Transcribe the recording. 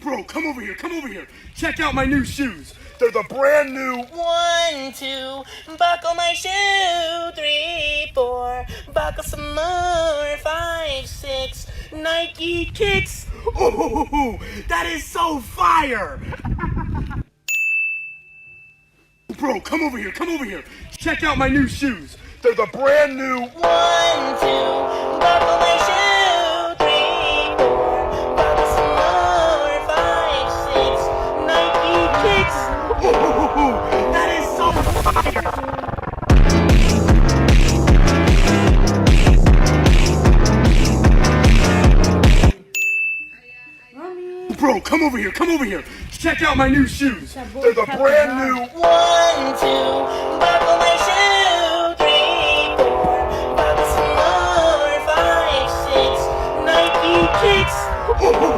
Bro, come over here, come over here. Check out my new shoes. They're the brand new 1, 2, buckle my shoe. 3, 4, buckle some more. 5, 6, Nike kicks. Oh, that is so fire! Bro, come over here, come over here. Check out my new shoes. They're the brand new 1, 2, buckle my shoe. 3, 4, buckle some more. 5, 6, Nike kicks. Oh, that is so fire! Bro, come over here, come over here. Check out my new shoes. They're the brand new 1, 2, buckle my shoe. 3, 4, buckle some more. 5, 6, Nike kicks. Oh,